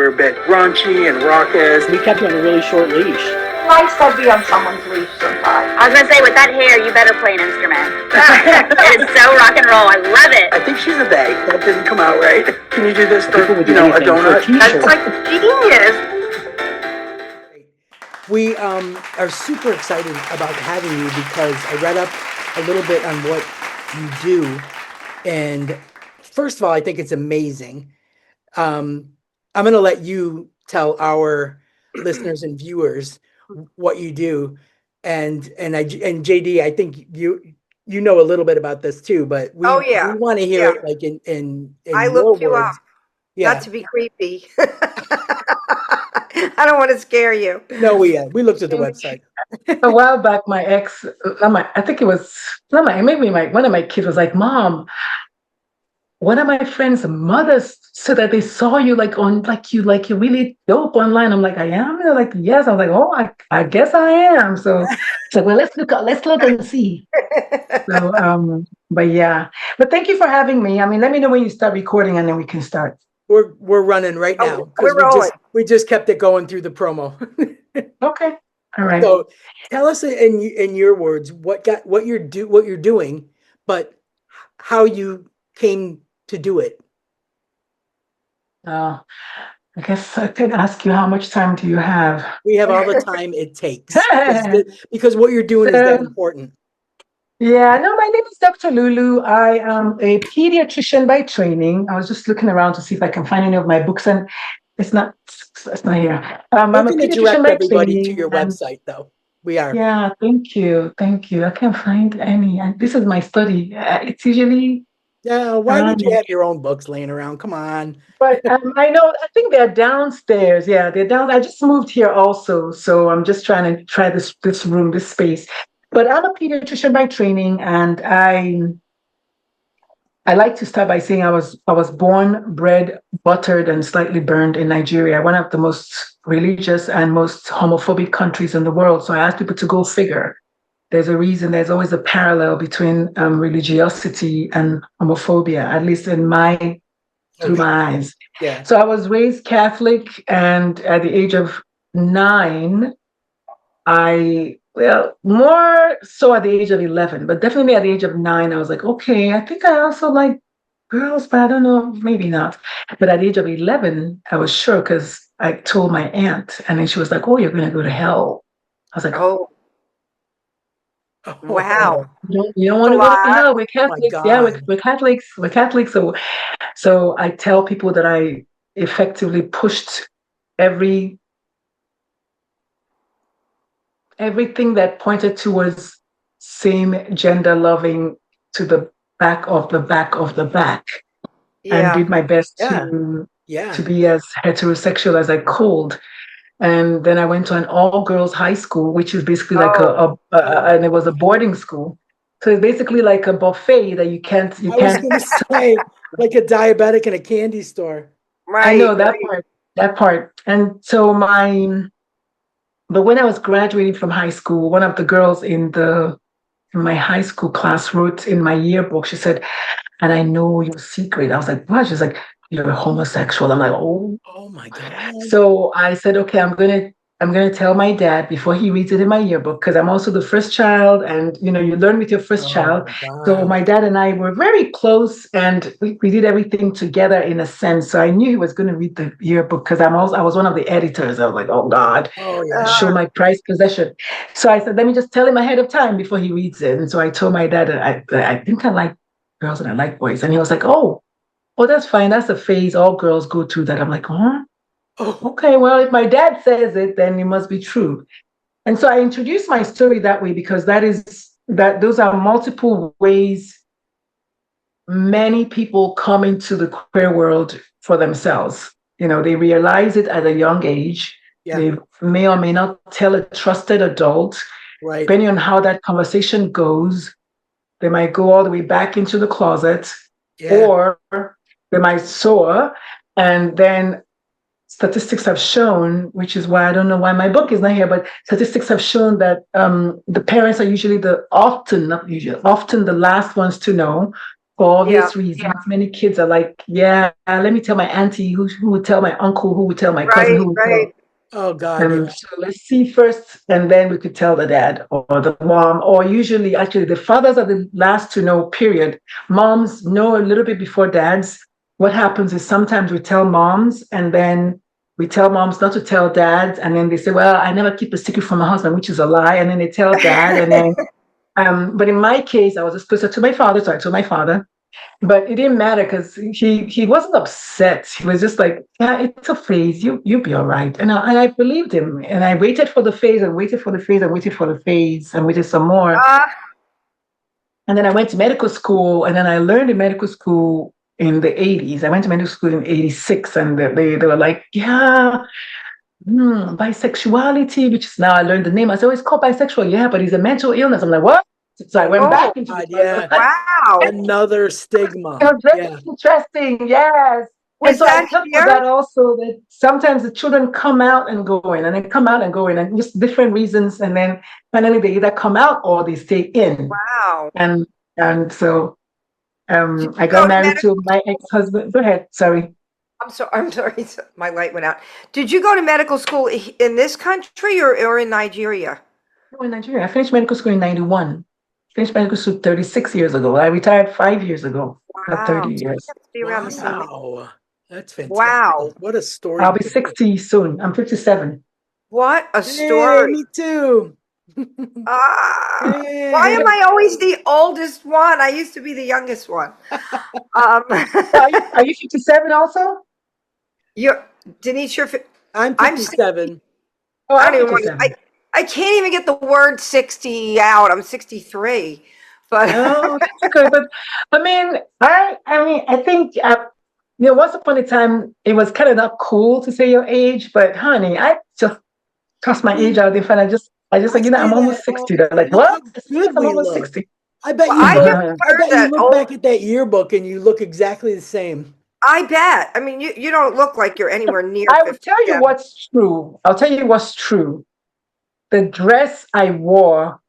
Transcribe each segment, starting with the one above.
were a bit raunchy and raucous. We kept you on a really short leash. Nice to be on someone's leash sometimes. I was gonna say, with that hair, you better play an instrument. It is so rock and roll. I love it. I think she's a they. That didn't come out right. Can you do this for, People would do a anything for a donut? t-shirt. That's like genius. We are super excited about having you because I read up a little bit on what you do. And first of all, I think it's amazing. I'm going to let you tell our listeners and viewers what you do. And JD, I think you know a little bit about this too, but we want to hear it like in I your looked you words. up. Yeah. Not to be creepy. I don't want to scare you. No, we looked at the website. A while back, my ex, I think it was one of my kids was like, "Mom, one of my friends' mothers said that they saw you you're really dope online." I'm like, "I am?" They're like, "Yes." I'm like, "Oh, I guess I am." So it's like, well, let's look and see. So, but thank you for having me. I mean, let me know when you start recording, and then we can start. We're running right now because we just kept it going through the promo. Okay, all right. So tell us in your words what you're doing, but how you came to do it. I guess I could ask you, how much time do you have? We have all the time it takes because what you're doing is that important. Yeah, no, my name is Dr. Lulu. I am a pediatrician by training. I was just looking around to see if I can find any of my books, and it's not here. I'm a pediatrician by training. To your website, though. We are. Yeah, thank you. I can't find any. And this is my study. It's usually. Yeah, why would you have your own books laying around? Come on. But I know, I think they're downstairs. Yeah, they're down. I just moved here also, so I'm just trying to try this room, this space. But I'm a pediatrician by training, and I like to start by saying I was born, bred, buttered, and slightly burned in Nigeria, one of the most religious and most homophobic countries in the world. So I ask people to go figure. There's a reason. There's always a parallel between religiosity and homophobia, at least through my eyes. Yeah. So I was raised Catholic, and at the age of 9, more so at the age of 11, but definitely at the age of 9, I was like, okay, I think I also like girls, but I don't know, maybe not. But at the age of 11, I was sure because I told my aunt, and then she was like, "Oh, you're going to go to hell." I was like, "Oh, wow. You don't want to go to hell. We're Catholics. We're Catholics. We're Catholics." So I tell people that I effectively pushed everything that pointed towards same gender loving to the back of the back of the back, and did my best to be as heterosexual as I could. And then I went to an all-girls high school, which is basically like and it was a boarding school. So it's basically like a buffet that you can't. I was going to say, like a diabetic in a candy store. Right. I know that part. And so but when I was graduating from high school, one of the girls in my high school class wrote in my yearbook, she said, "And I know your secret." I was like, "What?" She's like, "You're homosexual." I'm like, "Oh my God." So I said, okay, I'm gonna tell my dad before he reads it in my yearbook, because I'm also the first child, and you learn with your first child. So my dad and I were very close, and we did everything together in a sense. So I knew he was going to read the yearbook because I was one of the editors. I was like, oh God, show my prized possession. So I said, let me just tell him ahead of time before he reads it. And so I told my dad that I think I like girls and I like boys, and he was like, oh, that's fine. That's a phase. All girls go through that. I'm like, huh? Oh, okay. Well, if my dad says it, then it must be true. And so I introduced my story that way because those are multiple ways many people come into the queer world for themselves. They realize it at a young age. Yeah. They may or may not tell a trusted adult. Right. Depending on how that conversation goes, they might go all the way back into the closet, or they might soar, and then statistics have shown, which is why I don't know why my book is not here, but statistics have shown that the parents are usually often the last ones to know, for obvious reasons. Many kids are like, yeah, let me tell my auntie, who would tell my uncle, who would tell my cousin, who would tell. Oh God. Yeah. So let's see first, and then we could tell the dad or the mom, or usually actually the fathers are the last to know, period. Moms know a little bit before dads. What happens is sometimes we tell moms, and then we tell moms not to tell dads, and then they say, well, I never keep a secret from my husband, which is a lie, and then they tell dad, and then but in my case, I was just closer to my father, so I told my father. But it didn't matter because he wasn't upset. He was just like, yeah, it's a phase. You'll be all right. And I believed him. And I waited for the phase and waited for the phase and waited for the phase and waited some more. And then I went to medical school, and then I learned in medical school in the 80s. I went to medical school in 86, and they were like, yeah, bisexuality, which is now I learned the name. I said, oh, it's called bisexual. Yeah, but it's a mental illness. I'm like, what? So I went back into wow. Another stigma. It was very interesting, yes. And so I helped with that also, that sometimes the children come out and go in, and they come out and go in, and just different reasons, and then finally they either come out or they stay in. Wow. And so I got married to my ex-husband. Go ahead, sorry. I'm sorry, my light went out. Did you go to medical school in this country or in Nigeria? No, in Nigeria. I finished medical school in 91. Finished medical school 36 years ago. I retired 5 years ago. Not 30 years. Wow. That's fantastic. Wow. What a story. I'll be 60 soon. I'm 57. What a story. Me too. Why am I always the oldest one? I used to be the youngest one. Are you 57 also? Denise, I'm 57. I'm 57. I can't even get the word 60 out. I'm 63. But no, that's good. But I mean, I think once upon a time it was kind of not cool to say your age, but honey, I just tossed my age out there, and I just like, I'm almost 60. They're like, what? I'm almost 60. I bet you look back at that yearbook and you look exactly the same. I bet. I mean, you don't look like you're anywhere near. I will tell you what's true. I'll tell you what's true. The dress I wore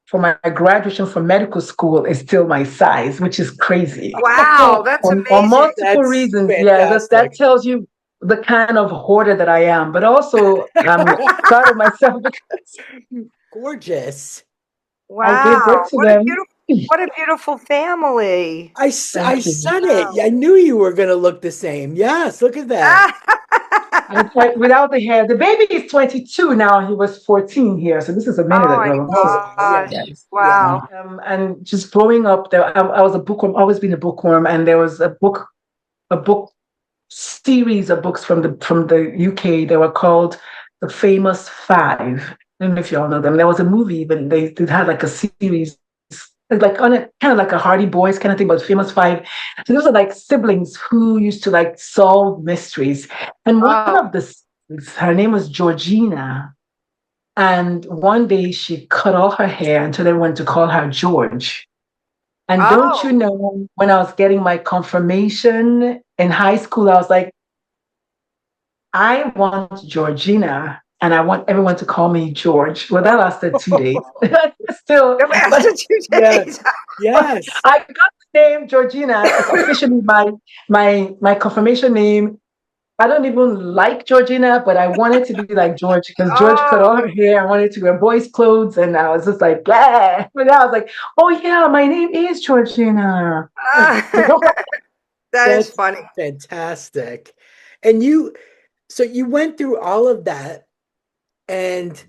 for my graduation from medical school is still my size, which is crazy. Wow, that's amazing. For multiple reasons. Fantastic. Yeah, that tells you the kind of hoarder that I am. But also, I'm proud of myself because gorgeous. Wow, I gave birth to them. What a beautiful family. I said it. I knew you were going to look the same. Yes, look at that. Without the hair. The baby is 22 now. He was 14 here. So this is a minute ago. Wow. And just growing up, I was a bookworm, always been a bookworm. And there was a book series of books from the UK. They were called The Famous Five. I don't know if you all know them. There was a movie, but they had like a series, like on a kind of like a Hardy Boys kind of thing, but Famous Five. So those are like siblings who used to like solve mysteries. And one of the siblings, her name was Georgina. And one day she cut all her hair and told everyone to call her George. And don't you know, when I was getting my confirmation in high school, I was like, I want Georgina. And I want everyone to call me George. Well, that lasted 2 days. Still, it lasted 2 days. Yes. I got the name Georgina. It's officially my confirmation name. I don't even like Georgina, but I wanted to be like George because George cut all her hair. I wanted to wear boys' clothes, and I was just like, yeah. But I was like, oh yeah, my name is Georgina. That's funny. Fantastic. And so you went through all of that. And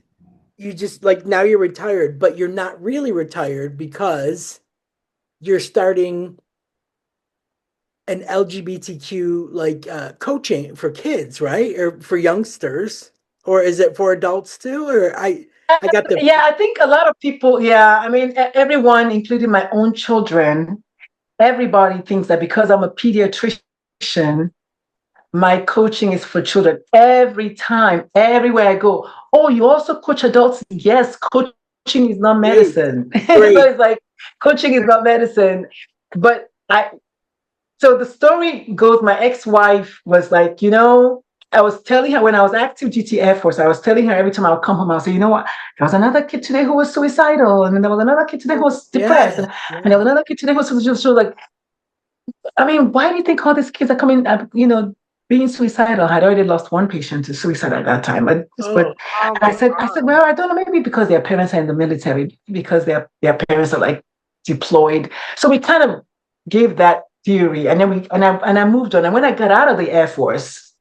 you just like, now you're retired, but you're not really retired because you're starting an LGBTQ like coaching for kids, right? Or for youngsters, or is it for adults too? Or I got the I think a lot of people. Yeah, I mean, everyone, including my own children, everybody thinks that because I'm a pediatrician, my coaching is for children. Every time, everywhere I go. Oh, you also coach adults? Yes, coaching is not medicine. So it's like, coaching is not medicine. But so the story goes, my ex-wife was like, I was telling her when I was active duty Air Force, I was telling her every time I would come home, I would say, you know what? There was another kid today who was suicidal. And then there was another kid today who was depressed. And there was another kid today who was like, I mean, why do you think all these kids are coming up, being suicidal? I had already lost one patient to suicide at that time. But Oh I my said, God. well, I don't know, maybe because their parents are in the military, because their parents are like deployed. So we kind of gave that theory, and then I moved on. And when I got out of the Air Force,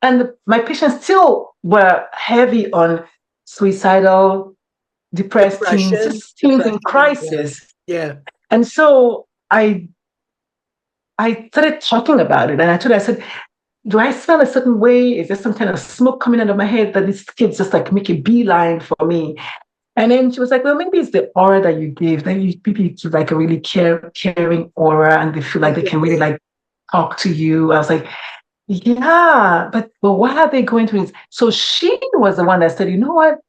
and my patients still were heavy on suicidal, depressed teens, Depression. just teens in Depression. crisis. Yeah. And so I started talking about it, and I said, do I smell a certain way? Is there some kind of smoke coming out of my head that these kids just like make a beeline for me? And then she was like, well, maybe it's the aura that you give. Then people give like a really caring aura, and they feel like they can really like talk to you. I was like, yeah, but why are they going through this? So she was the one that said, you know what?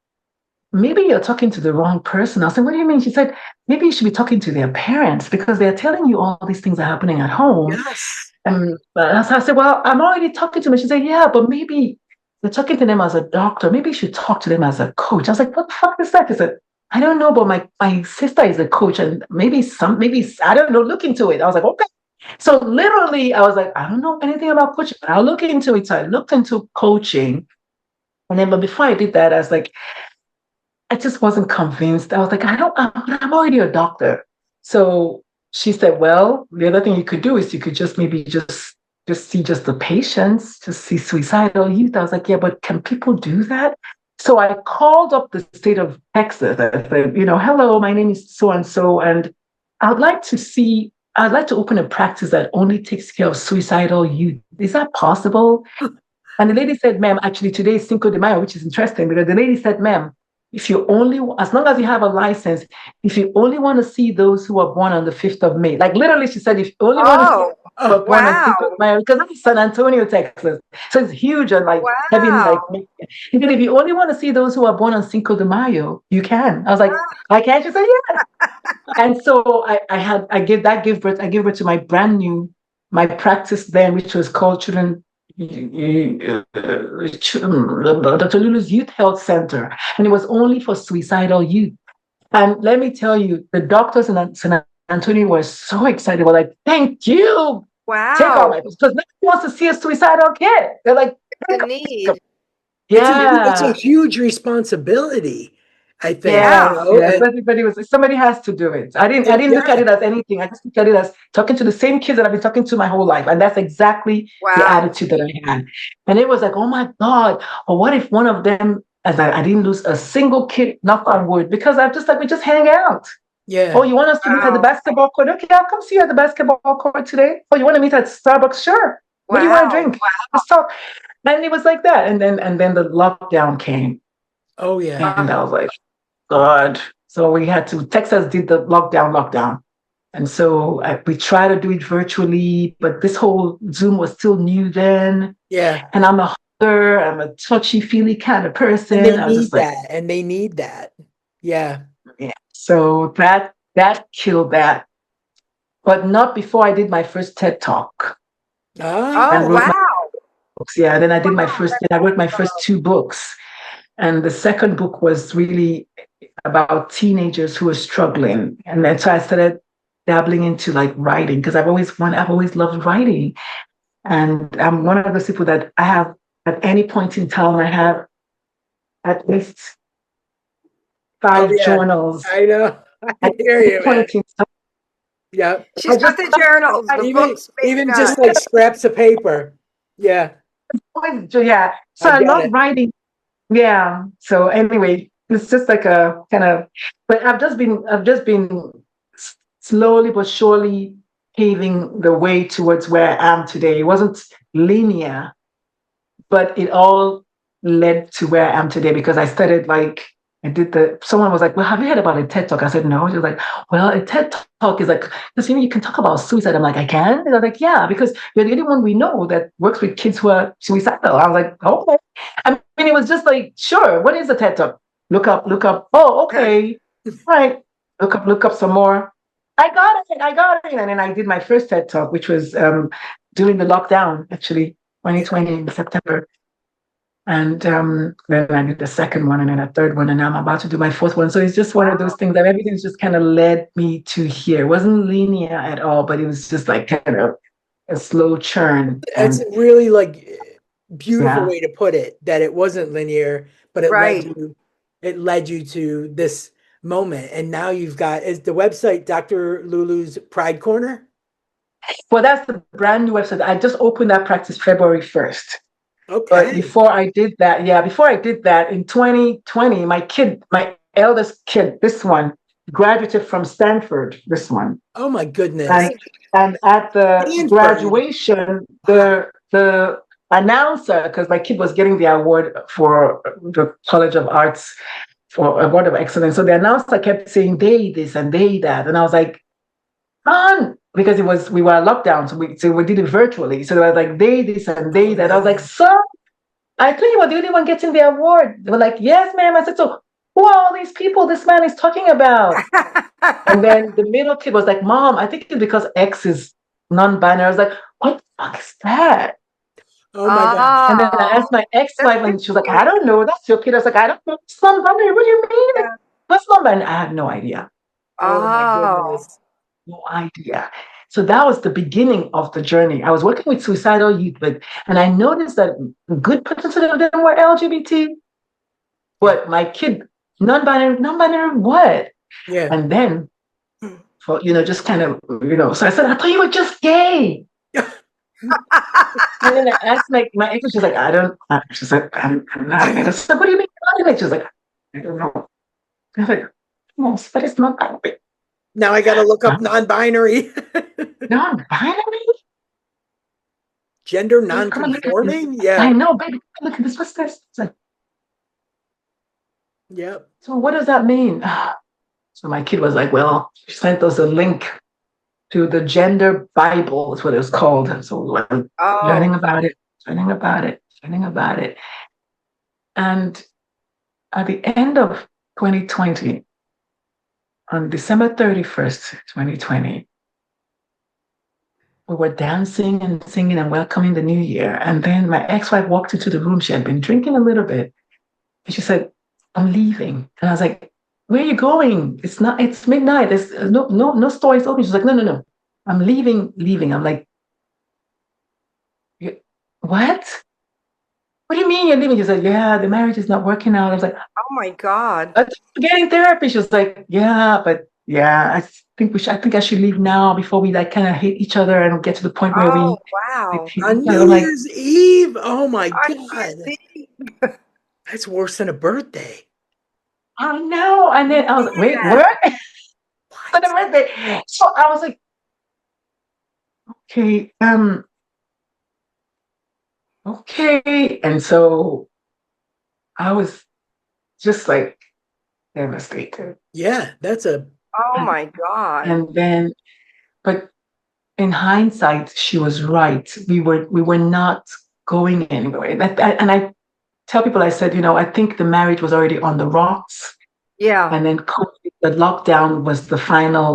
Maybe you're talking to the wrong person. I said, what do you mean? She said, maybe you should be talking to their parents because they're telling you all these things are happening at home. Yes. And so I said, well, I'm already talking to them. She said, yeah, but maybe you're talking to them as a doctor. Maybe you should talk to them as a coach. I was like, what the fuck is that? She said, I don't know, but my sister is a coach, and maybe I don't know, look into it. I was like, okay. So literally, I was like, I don't know anything about coaching, but I'll look into it. So I looked into coaching. And then, but before I did that, I was like, I just wasn't convinced. I was like, I'm already a doctor. So she said, well, the other thing you could do is you could just maybe just see just the patients, just see suicidal youth. I was like, yeah, but can people do that? So I called up the state of Texas. I said, hello, my name is so-and-so, and I'd like to open a practice that only takes care of suicidal youth. Is that possible? And the lady said, ma'am, actually today is Cinco de Mayo, which is interesting because the lady said, ma'am, if you only, as long as you have a license, if you only want to see those who are born on the 5th of May, like literally she said, if you only want to see who are born on Cinco de Mayo, because that's San Antonio, Texas. So it's huge and like heavily like, she said, if you only want to see those who are born on Cinco de Mayo, you can. I was like, I can? She said, yeah. And so I gave birth to my brand new, my practice then, which was called Dr. Lulu's Youth Health Center, and it was only for suicidal youth. And let me tell you, the doctors in San Antonio were so excited. They were like, "Thank you, take all my," because nobody wants to see a suicidal kid. They're like, The need. It's a huge responsibility, I think. Yeah. Everybody was like, somebody has to do it. I didn't look at it as anything. I just looked at it as talking to the same kids that I've been talking to my whole life. And that's exactly the attitude that I had. And it was like, oh my God. Or what if one of them, as I didn't lose a single kid, knock on wood, because I'm just like, we just hang out. Yeah. Oh, you want us to meet at the basketball court? Okay, I'll come see you at the basketball court today. Oh, you want to meet at Starbucks? Sure. What do you want to drink? Let's talk. And it was like that. And then the lockdown came. Oh yeah. And I was like, God. So we had to, Texas did the lockdown. And so we tried to do it virtually, but this whole Zoom was still new then. Yeah. And I'm a hugger, I'm a touchy-feely kind of person. And they need that. Yeah. Yeah. So that killed that. But not before I did my first TED Talk. Oh, wow. Yeah, then I did I wrote my first 2 books. And the second book was really about teenagers who were struggling. And then so I started dabbling into like writing because I've always loved writing. And I'm one of those people that I have at any point in time, I have at least 5 journals. I know. I hear you. Yeah. She's got the journals, the books. Even just like scraps of paper. Yeah. Yeah. So I love writing. Yeah. So anyway, it's just like a kind of, but I've just been slowly but surely paving the way towards where I am today. It wasn't linear, but it all led to where I am today because I started like, someone was like, well, have you heard about a TED Talk? I said, no. She was like, well, a TED Talk is like, because you can talk about suicide. I'm like, I can? And I was like, yeah, because you're the only one we know that works with kids who are suicidal. I was like, okay. I mean, it was just like, sure, what is a TED Talk? Look up. Oh, okay. Right. Look up some more. I got it. And then I did my first TED Talk, which was during the lockdown, actually, 2020 in September. And then I did the second one and then a third one, and now I'm about to do my fourth one. So it's just one of those things that everything's just kind of led me to here. It wasn't linear at all, but it was just like kind of a slow churn. That's And really like beautiful yeah, way to put it, that it wasn't linear, but Right. it led you to this moment. And now you've got, is the website Dr. Lulu's Pride Corner? well, that's the brand new website. I just opened that practice February 1st. But Okay. before I did that, in 2020, my eldest kid, this one, graduated from Stanford, this one. Oh my goodness. And at the Stanford. graduation, the announcer, because my kid was getting the award for the College of Arts for Award of Excellence. So the announcer kept saying they this and they that. And I was like, on, because we were lockdown, so we did it virtually. So they were like they this and they that. I was like, so I thought you were the only one getting the award. They were like, yes, ma'am. I said, so who are all these people this man is talking about? And then the middle kid was like, Mom, I think it's because X is non-binary. I was like, what the fuck is that? Oh my God. And then I asked my ex-wife, and she was like, I don't know. That's your kid. I was like, I don't know. It's non-binary. What do you mean? What's non-binary? I have no idea. Oh my goodness. No idea. So that was the beginning of the journey. I was working with suicidal youth, and I noticed that a good percentage of them were LGBT. But my kid, non-binary what? Yeah. And then, for just kind of, so I said, I thought you were just gay. And then I asked my ex, she's like, she's like, I'm not. I said, what do you mean? She's like, I don't know. I was like, no, but it's not that way. Now I got to look up non-binary. Non-binary? Gender non-conforming? Yeah. I know, baby. Look at this. What's this? It's like, yep. So what does that mean? So my kid was like, well, she sent us a link to the Gender Bible, is what it was called. So we were learning about it. And at the end of 2020, on December 31st, 2020, we were dancing and singing and welcoming the new year. And then my ex-wife walked into the room. She had been drinking a little bit. And she said, I'm leaving. And I was like, where are you going? It's midnight. There's no store is open. She's like, no. I'm leaving. I'm like, what? What do you mean you're leaving? She said, yeah, the marriage is not working out. I was like, oh my God. I'm getting therapy. She was like, I think I should leave now before we like kind of hate each other and get to the point where wow. On New Year's Eve. Oh my God. That's worse than a birthday. I know. And then I was like, wait, what? For the birthday. So I was like, okay. And so I was just like devastated. Yeah, oh my God. And then, but in hindsight, she was right. We were not going anywhere. And I tell people, I said, I think the marriage was already on the rocks. Yeah. And then COVID, the lockdown was the final,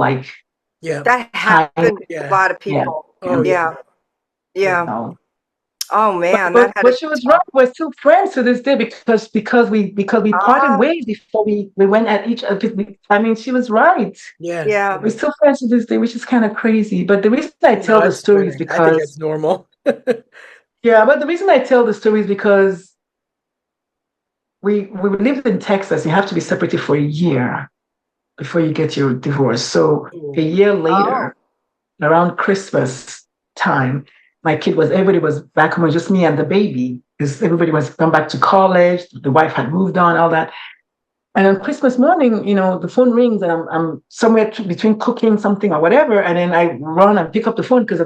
that happened to a lot of people. Yeah. Oh man. But she was right. We're still friends to this day because we parted ways before we went at each other. I mean, she was right. Yeah. We're still friends to this day, which is kind of crazy. But the reason I tell the story is because I think it's normal. Yeah, but the reason I tell the story is because we lived in Texas. You have to be separated for a year before you get your divorce. So a year later, around Christmas time, everybody was back home, just me and the baby, because everybody was gone back to college. The wife had moved on, all that. And on Christmas morning, the phone rings and I'm somewhere between cooking something or whatever. And then I run and pick up the phone because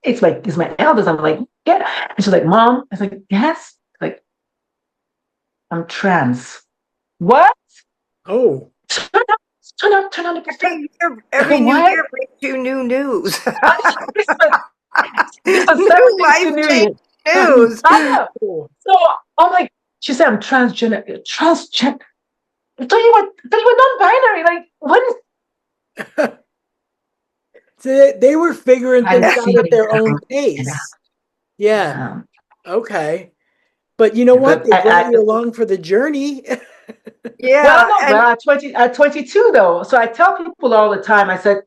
it's my eldest. I'm like, yeah. And she's like, Mom. I was like, yes. Like, I'm trans. What? Oh. Turn on the perspective. Every new year brings you new news. New life-changing news. So I'm like, she said, I'm transgender. I thought you were non-binary. Like, what is? So they were figuring things out at their own pace. Yeah. Okay. But you know what? But They brought you along for the journey. Yeah, well, no, and well, at 22 though. So I tell people all the time, I said,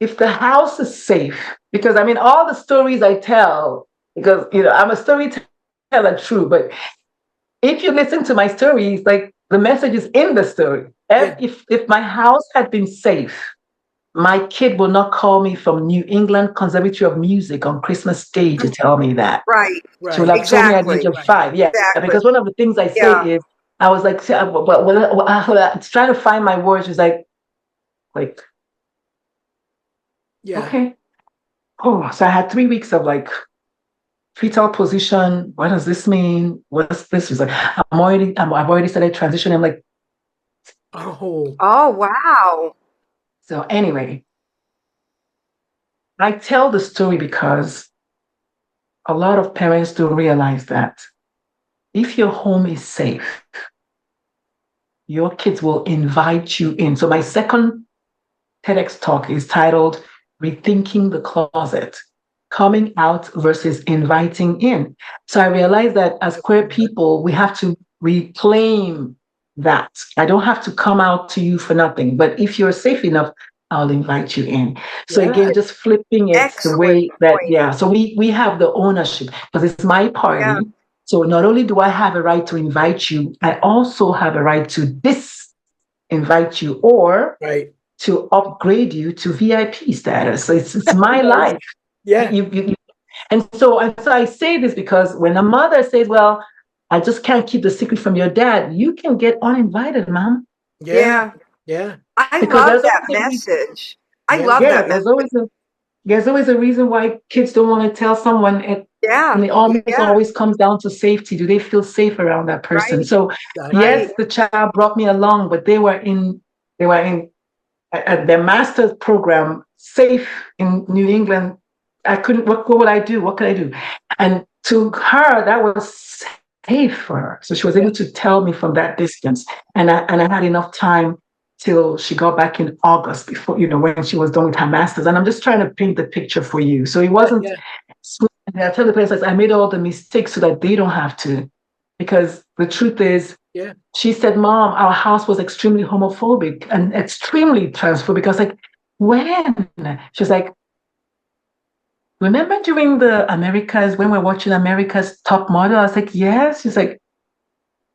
if the house is safe, because I mean, all the stories I tell, because, I'm a storyteller, true, but if you listen to my stories, like the message is in the story. Yeah. If my house had been safe, my kid will not call me from New England Conservatory of Music on Christmas Day to tell me that. right, She will Right. have told me at the age exactly, of 5. Yeah, exactly. because one of the things I say Yeah, is, I was like, trying to find my words. She's like, Yeah. okay. Oh, so I had 3 weeks of like fetal position. What does this mean? What's this? She's like, I've already started transitioning. I'm like, Oh. oh wow, so anyway, I tell the story because a lot of parents don't realize that if your home is safe, your kids will invite you in. So my second TEDx talk is titled Rethinking the Closet, Coming Out versus Inviting In. So I realized that as queer people, we have to reclaim that. I don't have to come out to you for nothing, but if you're safe enough, I'll invite you in. So Yeah. again, just flipping it the excellent way that, point. yeah. So we have the ownership because it's my Yeah, party. So not only do I have a right to invite you, I also have a right to disinvite you or Right. to upgrade you to VIP status. So it's my Nice. life. Yeah. And so I say this because when a mother says, well, I just can't keep the secret from your dad, you can get uninvited, mom. Yeah. yeah. Yeah. I Because love there's that always a reason. message. I Yeah. love Yeah, that there's message. always a reason why kids don't want to tell someone and Yeah, it almost yeah, always comes down to safety. Do they feel safe around that person? right, So Exactly. right. yes, the child brought me along, but they were in at their master's program, safe in New England. I couldn't, what would I do? What could I do? And to her, that was safe for her. So she was Yeah. able to tell me from that distance. And I had enough time till she got back in August before, when she was done with her master's. And I'm just trying to paint the picture for you. So it wasn't, Yeah. and I tell the parents, I made all the mistakes so that they don't have to. Because the truth is, Yeah. she said, Mom, our house was extremely homophobic and extremely transphobic. I was like, when? She was like, remember during the Americas, when we're watching America's Top Model? I was like, yes. She's like,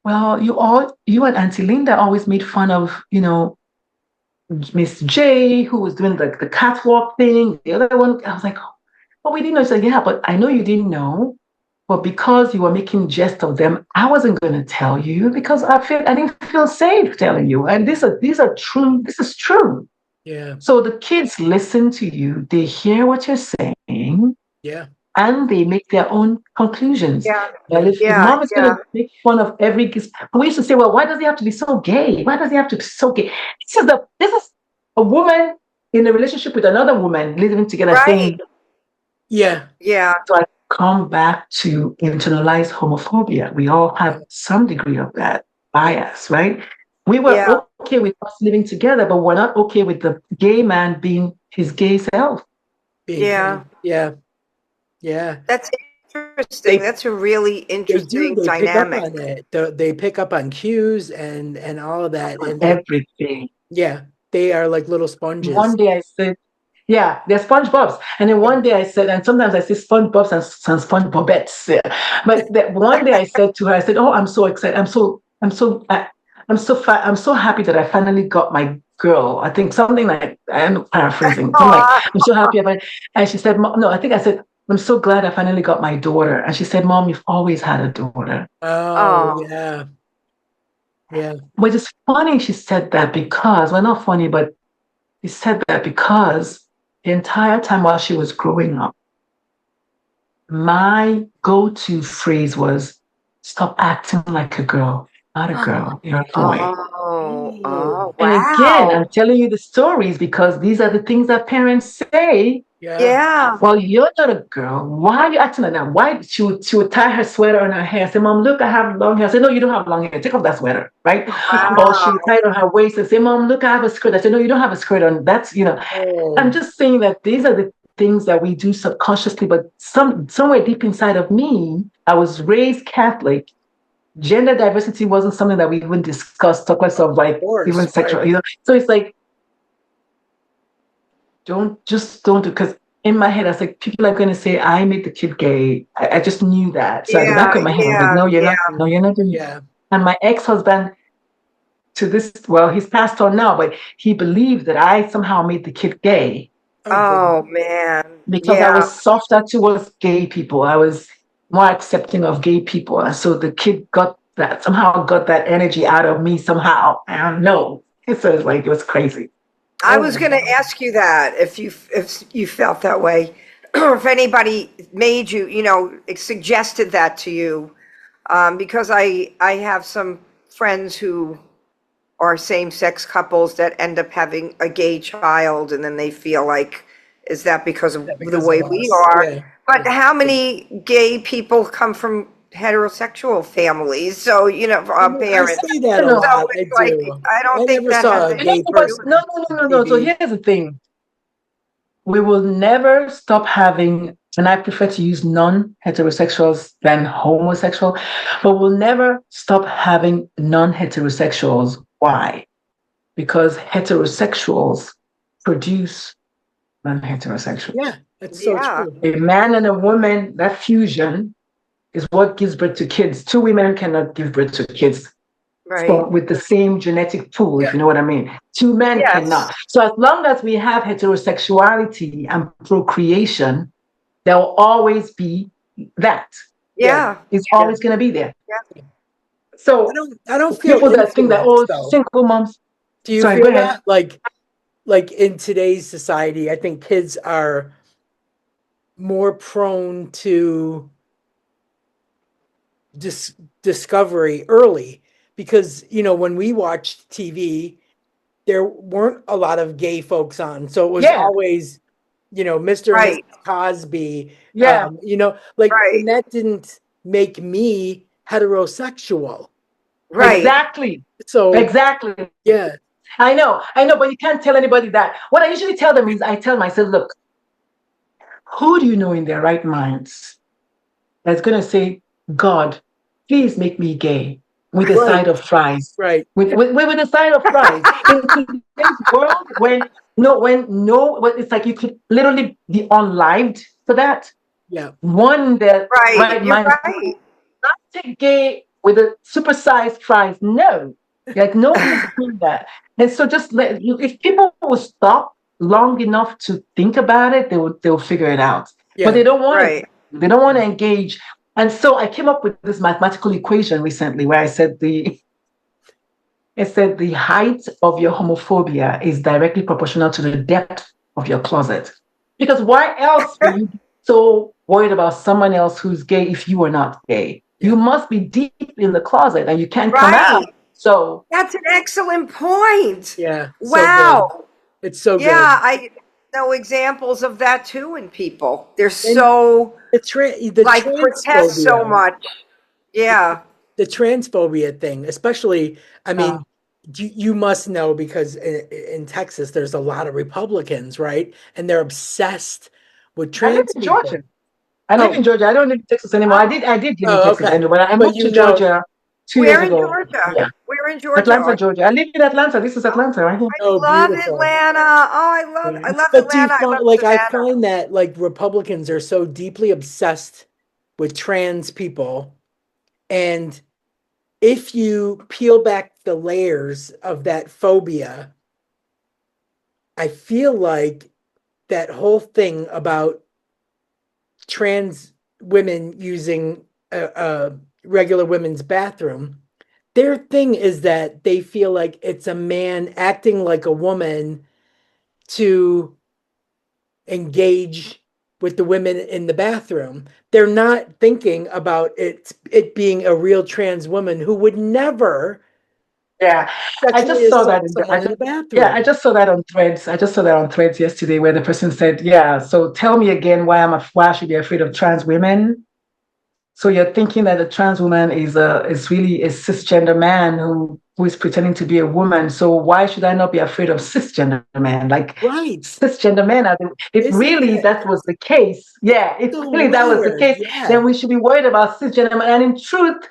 well, you and Auntie Linda always made fun of, Miss J, who was doing the catwalk thing. The other one, I was like, oh, we didn't know. She said, yeah, but I know you didn't know. But because you were making jest of them, I wasn't going to tell you because I didn't feel safe telling you. And these are true. This is true. Yeah. So the kids listen to you. They hear what you're saying, Yeah. and they make their own conclusions. Yeah, Well, if yeah, mom is going yeah, to make fun of every, we used to say, well, why does he have to be so gay? Why does he have to be so gay? This is a woman in a relationship with another woman living together right. saying, Yeah. Yeah, so I come back to internalized homophobia. We all have some degree of that bias, right? We were yeah. okay with us living together, but we're not okay with the gay man being his gay self. Yeah. Yeah. Yeah. That's interesting. They That's a really they do. interesting They pick up dynamic. on it. They pick up on cues and all of that. And Everything. yeah, they are like little sponges. One day I said, yeah, they're SpongeBobs. And then one day I said, and sometimes I say SpongeBobs and SpongeBobettes. Yeah. But one day I said to her, I said, "Oh, I'm so excited. I'm so happy that I finally got my girl." I think something like, I'm paraphrasing. Something like, Aw. I'm so happy. And she said, no, I think I said, I'm so glad I finally got my daughter. And she said, Mom, you've always had a daughter. Oh, Oh, yeah. Yeah. Which is funny she said that because, well, not funny, but she said that because the entire time while she was growing up, my go-to phrase was, stop acting like a girl. Not a girl, you're a boy. oh, And again, wow. I'm telling you the stories because these are the things that parents say. Yeah. Yeah. Well, you're not a girl. Why are you acting like that? Why she would tie her sweater on her hair. Say, Mom, look, I have long hair. I say, no, you don't have long hair. Take off that sweater, right? Or she Wow. would tie it on her waist and say, Mom, look, I have a skirt. I say, no, you don't have a skirt on. That's, Oh, I'm just saying that these are the things that we do subconsciously, but somewhere deep inside of me, I was raised Catholic. Gender diversity wasn't something that we even discussed, talk less of like course, even sexual, right. you know. So it's like, don't do, because in my head, I was like, people are going to say I made the kid gay. I just knew that. So at the back of my head, I was like, no, you're not. No, you're not doing it. Yeah. And my ex-husband, to this, well, he's passed on now, but he believed that I somehow made the kid gay Oh man. because I was softer towards gay people. I was more accepting of gay people. And so the kid got that energy out of me somehow. I don't know. So it's like, it was crazy. I was going to ask you that if you felt that way, or if anybody made you, suggested that to you, because I have some friends who are same-sex couples that end up having a gay child, and then they feel like, is that because of the way we are? Yeah. But how many gay people come from heterosexual families? So, parents. I say that a lot. So it's I like, do. I don't I think never that saw has a anything gay to do person. with it. No. So TV. here's the thing. We will never stop having, and I prefer to use non-heterosexuals than homosexual, but we'll never stop having non-heterosexuals. Why? Because heterosexuals produce non-heterosexuals. Yeah, that's so true. A man and a woman, that fusion is what gives birth to kids. Two women cannot give birth to kids with the same genetic pool, if you know what I mean. Two men cannot. So as long as we have heterosexuality and procreation, there will always be that. It's always going to be there. So I don't feel people that think that, though. single moms. Do you feel that like in today's society, I think kids are more prone to discovery early, because when we watched TV, there weren't a lot of gay folks on, so it was always Mr. and Mrs. Cosby, and that didn't make me heterosexual. Exactly. So exactly. Yeah. I know, but you can't tell anybody that. What I usually tell them is, I tell myself, look, who do you know in their right minds that's going to say, God, please make me gay with a side of fries? Right. With a side of fries. In today's world, when it's like you could literally be unlived for that. Yeah. One that not take gay with a supersized fries. No. Like nobody's doing that. And so just if people will stop long enough to think about it, they'll figure it out. But they don't want to. They don't want to engage. And so I came up with this mathematical equation recently where I said the height of your homophobia is directly proportional to the depth of your closet. Because why else are you so worried about someone else who's gay if you are not gay? You must be deep in the closet and you can't come out. So that's an excellent point. Yeah. Wow. So it's so good. Yeah, I know examples of that too in people. They're so protest so much. Yeah. The transphobia thing, especially, I mean, you must know, because in Texas, there's a lot of Republicans, right? And they're obsessed with trans people. I live in Georgia. I don't live in Texas anymore. I did live in Texas, but I moved to Georgia 2 years ago. Georgia? Where in Georgia? Atlanta, Georgia. I live in Atlanta. This is Atlanta, right here. I love Atlanta. Oh, I love Atlanta. I find that Republicans are so deeply obsessed with trans people, and if you peel back the layers of that phobia, I feel like that whole thing about trans women using a regular women's bathroom, their thing is that they feel like it's a man acting like a woman to engage with the women in the bathroom. They're not thinking about it being a real trans woman who would never. Yeah, I just saw that in the bathroom. Yeah, I just saw that on Threads. I just saw that on Threads yesterday, where the person said, "Yeah, so tell me again why I should be afraid of trans women." So you're thinking that a trans woman is really a cisgender man who is pretending to be a woman. So why should I not be afraid of cisgender men? Like Right. cisgender men are if Isn't really it? that was the case, if So really that was the weird. case, Yeah. then we should be worried about cisgender men. And in truth,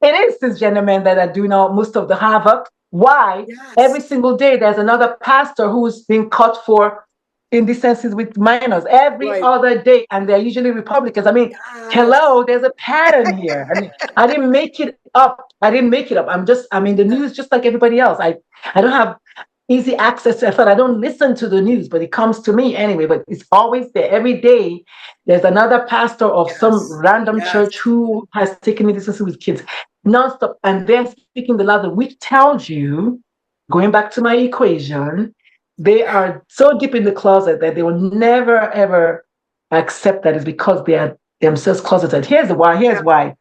it is cisgender men that are doing most of the havoc. Why? Yes. Every single day there's another pastor who's being caught for indecencies with minors every other day, and they're usually Republicans. I mean, hello, there's a pattern here. I mean, I didn't make it up. I'm in the news just like everybody else. I don't have easy access to it. I don't listen to the news, but it comes to me anyway. But it's always there. Every day, there's another pastor of some random church who has taken indecency with kids nonstop, and they're speaking the loudest, which tells you, going back to my equation, they are so deep in the closet that they will never, ever accept that it's because they are themselves closeted. Here's why.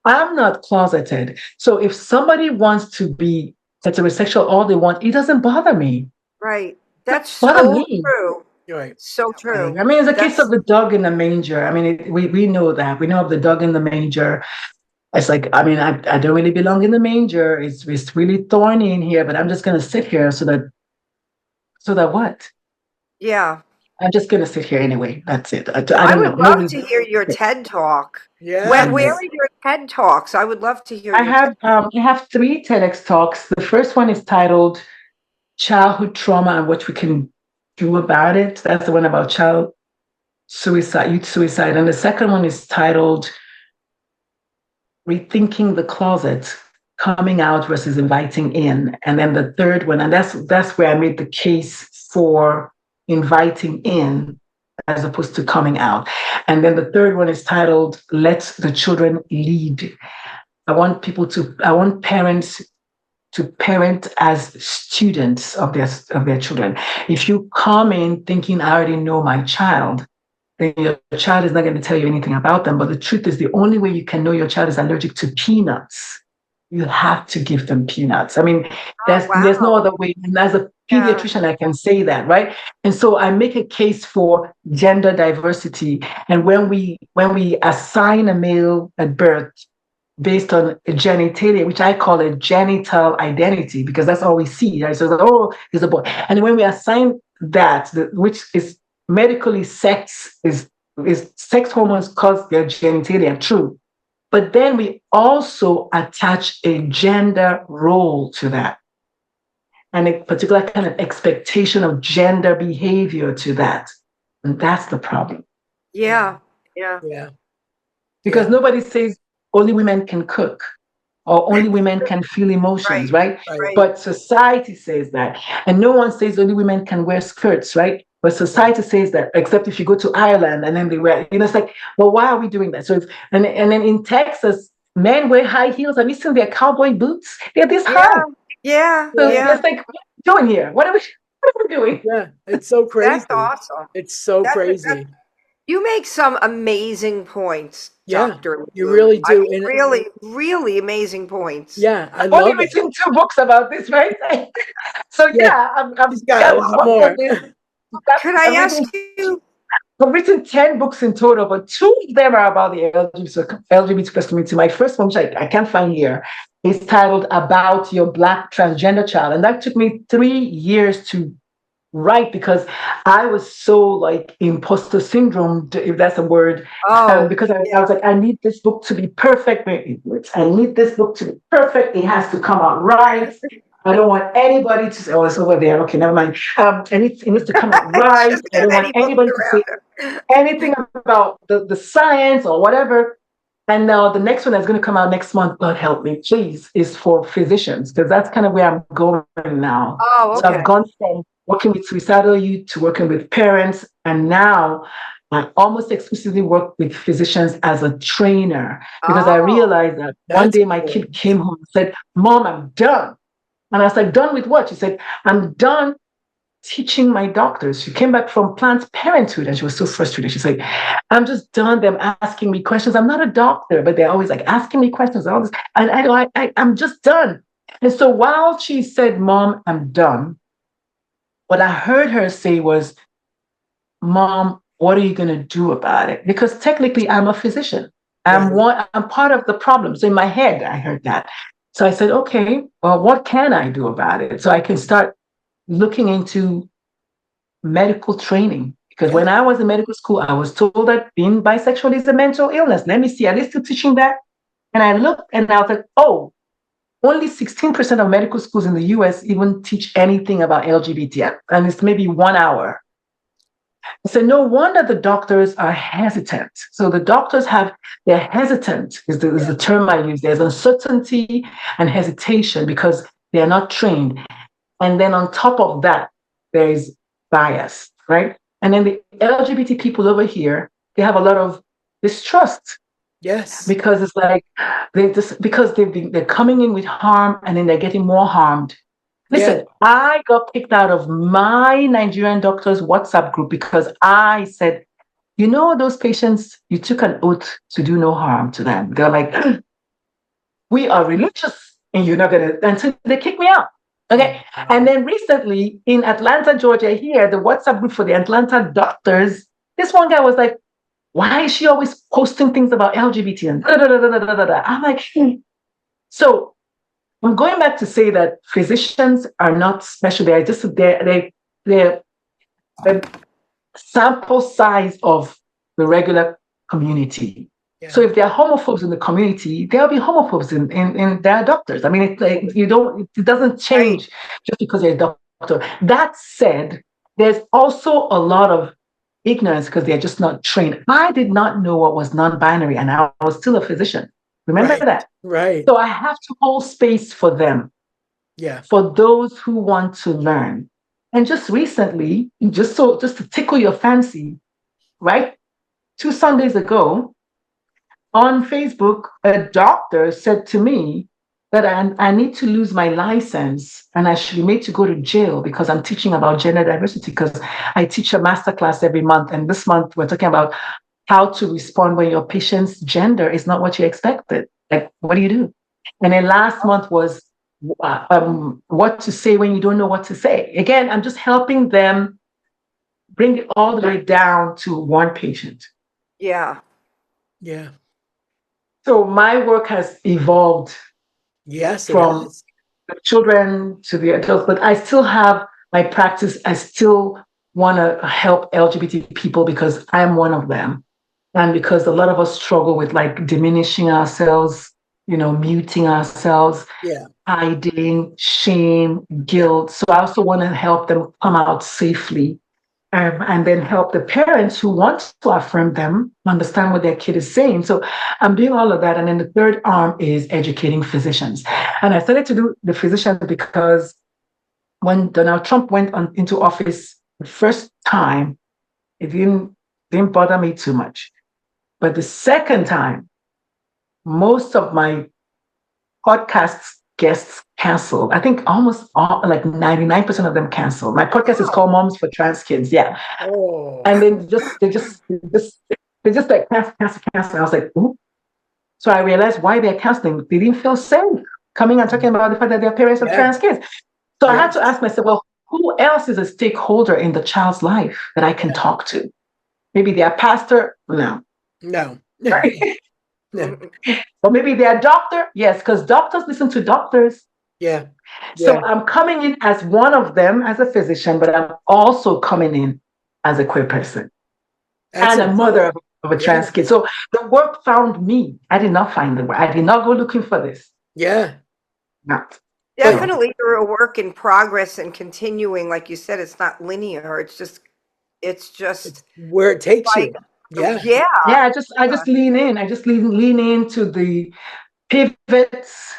I'm not closeted. So if somebody wants to be heterosexual all they want, it doesn't bother me. Right. That's Bother so me. true. Right. So true. I mean, it's a case of the dog in the manger. I mean, we know that. We know of the dog in the manger. It's like, I mean, I don't really belong in the manger. It's really thorny in here, but I'm just going to sit here so that what? Yeah. I'm just going to sit here anyway. That's it. I I don't would know. love to hear your TED Talk. Yeah. Where are your TED Talks? I would love to hear I your have 3 TEDx talks. The first one is titled Childhood Trauma and What We Can Do About It. That's the one about child suicide, youth suicide. And the second one is titled Rethinking the Closet, Coming Out versus Inviting In. And then the third one, and that's where I made the case for inviting in as opposed to coming out. And then the third one is titled Let the Children Lead. I want parents to parent as students of their children. If you come in thinking I already know my child, then your child is not going to tell you anything about them. But the truth is, the only way you can know your child is allergic to peanuts. You have to give them peanuts. I mean, there's no other way. And as a pediatrician, I can say that, right? And so I make a case for gender diversity. And when we assign a male at birth based on a genitalia, which I call a genital identity, because that's all we see, right? So, he's a boy. And when we assign that, which is medically sex hormones cause their genitalia, true. But then we also attach a gender role to that and a particular kind of expectation of gender behavior to that. And that's the problem. Yeah. Because nobody says only women can cook or only women can feel emotions, right? But society says that. And no one says only women can wear skirts, right? But society says that, except if you go to Ireland and then they wear, it's like, well, why are we doing that? So, and then in Texas, men wear high heels. Have you seen their cowboy boots? They're this high. Yeah. So it's like, what are we doing here? What are we doing? Yeah, it's so crazy. That's awesome. It's so crazy. You make some amazing points, Dr. Lulu. You really do. I mean, really, really amazing points. Yeah, I I've love only it. written 2 books about this, right? So She's got a lot more. Could I ask you? I've written 10 books in total, but 2 of them are about the LGBT community. My first one, which I can't find here, is titled About Your Black Transgender Child. And that took me 3 years to write because I was so like imposter syndrome, if that's a word. Because I was like, I need this book to be perfect. I need this book to be perfect. It has to come out right. I don't want anybody to say, oh, it's over there. Okay, never mind. It needs to come out right. I don't want anybody to say anything about the science or whatever. And now the next one that's going to come out next month, God help me, please, is for physicians, because that's kind of where I'm going now. Oh, okay. So I've gone from working with suicidal youth to working with parents. And now I almost exclusively work with physicians as a trainer because I realized that one day my kid came home and said, Mom, I'm done. And I was like, done with what? She said, I'm done teaching my doctors. She came back from Planned Parenthood and she was so frustrated. She's like, I'm just done them asking me questions. I'm not a doctor, but they're always like asking me questions. And all this. And I'm just done. And so while she said, Mom, I'm done, what I heard her say was, Mom, what are you going to do about it? Because technically I'm a physician. I'm part of the problem. So in my head, I heard that. So I said, okay, well, what can I do about it? So I can start looking into medical training. Because when I was in medical school, I was told that being bisexual is a mental illness. Let me see, are they still teaching that? And I looked and I was like, oh, only 16% of medical schools in the US even teach anything about LGBT. And it's maybe 1 hour. So no wonder the doctors are hesitant. So the doctors they're hesitant is the term I use. There's uncertainty and hesitation because they're not trained. And then on top of that, there is bias, right? And then the LGBT people over here, they have a lot of distrust. Yes. Because it's like they're coming in with harm and then they're getting more harmed. Listen, I got kicked out of my Nigerian doctors WhatsApp group because I said, you know, those patients, you took an oath to do no harm to them. They're like, we are religious and you're not going to, until they kick me out. Okay. And then recently in Atlanta, Georgia, here, the WhatsApp group for the Atlanta doctors, this one guy was like, why is she always posting things about LGBT? And I'm like, So I'm going back to say that physicians are not special. They're just they're the sample size of the regular community. Yeah. So if there are homophobes in the community, there'll be homophobes in their doctors. I mean, it's like it doesn't change just because you're a doctor. That said, there's also a lot of ignorance because they're just not trained. I did not know what was non-binary, and I was still a physician. Remember that? Right. So I have to hold space for them. Yeah. For those who want to learn. And just recently, just to tickle your fancy, right? 2 Sundays ago, on Facebook, a doctor said to me that I need to lose my license and I should be made to go to jail because I'm teaching about gender diversity, because I teach a masterclass every month. And this month we're talking about how to respond when your patient's gender is not what you expected. Like, what do you do? And then last month was what to say when you don't know what to say. Again, I'm just helping them bring it all the way down to one patient. Yeah. Yeah. So my work has evolved. Yes, from the children to the adults, but I still have my practice. I still want to help LGBT people because I'm one of them. And because a lot of us struggle with like diminishing ourselves, muting ourselves, hiding, shame, guilt. So I also want to help them come out safely. And then help the parents who want to affirm them understand what their kid is saying. So I'm doing all of that. And then the third arm is educating physicians. And I started to do the physicians because when Donald Trump went into office the first time, it didn't bother me too much. But the second time, most of my podcasts guests canceled. I think almost like 99% of them canceled. My podcast is called Moms for Trans Kids. Yeah. Oh. And then they just like cancel. I was like, ooh. So I realized why they're canceling. They didn't feel safe coming and talking about the fact that they're parents of trans kids. So I had to ask myself, well, who else is a stakeholder in the child's life that I can talk to? Maybe their pastor? No. Right? No. Or maybe they're a doctor? Yes, because doctors listen to doctors. Yeah. So I'm coming in as one of them as a physician, but I'm also coming in as a queer person. That's and a mother of a trans kid. So the work found me. I did not find the work. I did not go looking for this. Yeah. Not. Definitely you're a work in progress and continuing. Like you said, it's not linear. It's just it's where it takes you. Yeah. I just lean in. I just lean into the pivots.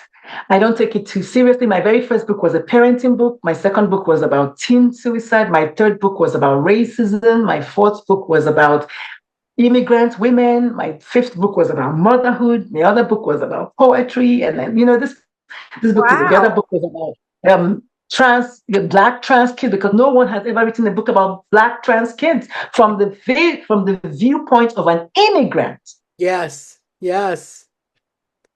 I don't take it too seriously. My very first book was a parenting book. My second book was about teen suicide. My third book was about racism. My fourth book was about immigrant women. My fifth book was about motherhood. The other book was about poetry. And then, this book, the other book was about Black trans kids, because no one has ever written a book about Black trans kids from the viewpoint of an immigrant. Yes.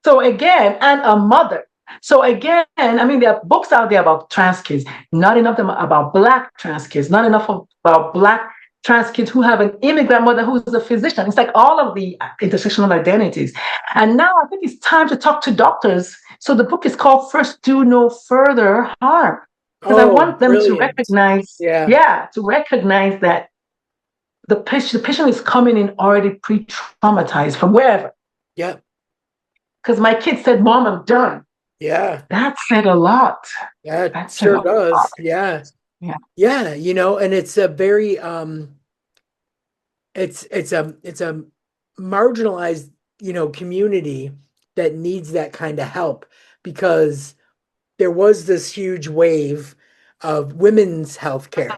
So again, and a mother. So again, I mean, there are books out there about trans kids, not enough of them about Black trans kids, not enough about Black trans kids who have an immigrant mother who's a physician. It's like all of the intersectional identities. And now I think it's time to talk to doctors. So the book is called First Do No Further Harm. Because I want them to recognize, to recognize that the patient is coming in already pre-traumatized from wherever. Yeah. Because my kid said, "Mom, I'm done." Yeah. That said a lot. That sure does. Yeah. Yeah. Yeah. You know, and it's a very it's a marginalized, you know, community that needs that kind of help, because there was this huge wave of women's healthcare,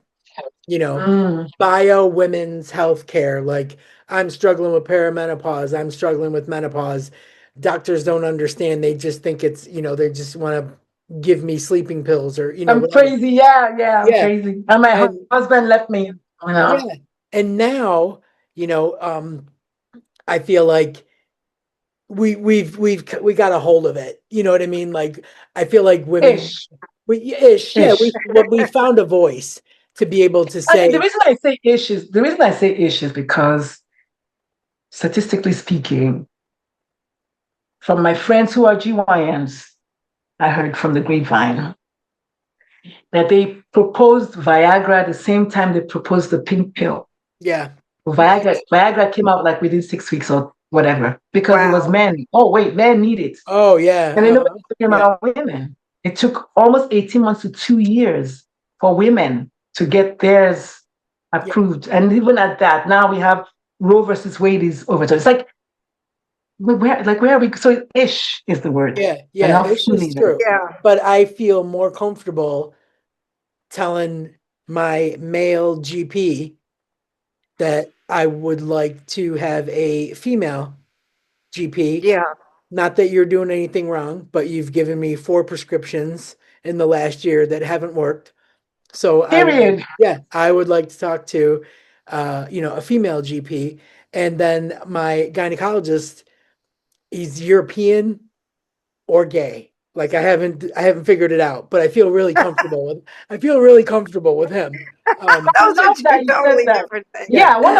you know, bio women's healthcare. Like, I'm struggling with perimenopause, I'm struggling with menopause. Doctors don't understand. They just think it's, you know, they just want to give me sleeping pills, or, you know, I'm whatever. crazy. Yeah, I'm crazy. And my husband left me, you know. Yeah. And now, you know, I feel like we got a hold of it. You know what I mean? Like, I feel like women, we found a voice to be able to say. I mean, the reason I say issues because, statistically speaking, from my friends who are GYNs, I heard from the grapevine that they proposed Viagra at the same time they proposed the pink pill. Yeah. Viagra came out like within 6 weeks or whatever, because it was men. Oh, wait, men need it. Oh, yeah. And then nobody talking about women. It took almost 18 months to 2 years for women to get theirs approved. And even at that, now we have Roe versus Wade is overturned. It's like, where are we? So ish is the word. Yeah, ish is true. Yeah. But I feel more comfortable telling my male GP that I would like to have a female GP. Yeah. Not that you're doing anything wrong, but you've given me 4 prescriptions in the last year that haven't worked. So I would like to talk to, you know, a female GP. And then my gynecologist, he's European or gay. Like, I haven't figured it out, but I feel really comfortable with him. Those are two totally different things. Yeah, one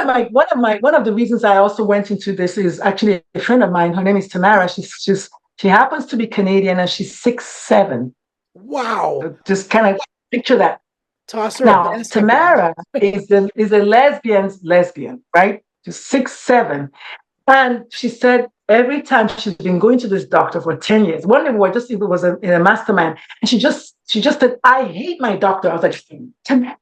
of the reasons I also went into this is actually a friend of mine. Her name is Tamara. She happens to be Canadian, and she's 6'7". Wow! Just kind of picture that. Toss her. Now, Tamara is a lesbian, right? She's 6'7", and she said every time she's been going to this doctor for 10 years. One day it was in a mastermind, and she just said, "I hate my doctor." I was like, Tamara.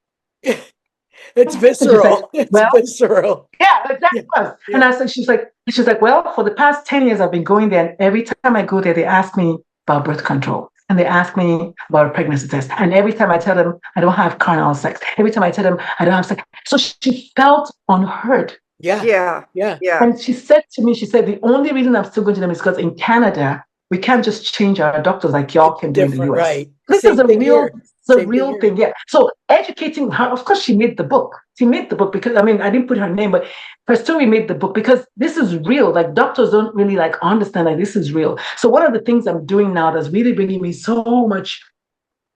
It's visceral. Visceral. Yeah, exactly. Yeah. And I said, she's like, "Well, for the past 10 years, I've been going there, and every time I go there, they ask me about birth control, and they ask me about a pregnancy test. And every time I tell them I don't have carnal sex, every time I tell them I don't have sex." So she felt unheard. Yeah. And she said to me, the only reason I'm still going to them is because in Canada, we can't just change our doctors like y'all can do in the US. Right. This is a real thing. Yeah. So educating her, of course, she made the book. Because, I mean, I didn't put her name, but her story made the book because this is real. Like, doctors don't really understand that this is real. So one of the things I'm doing now that's really bringing me so much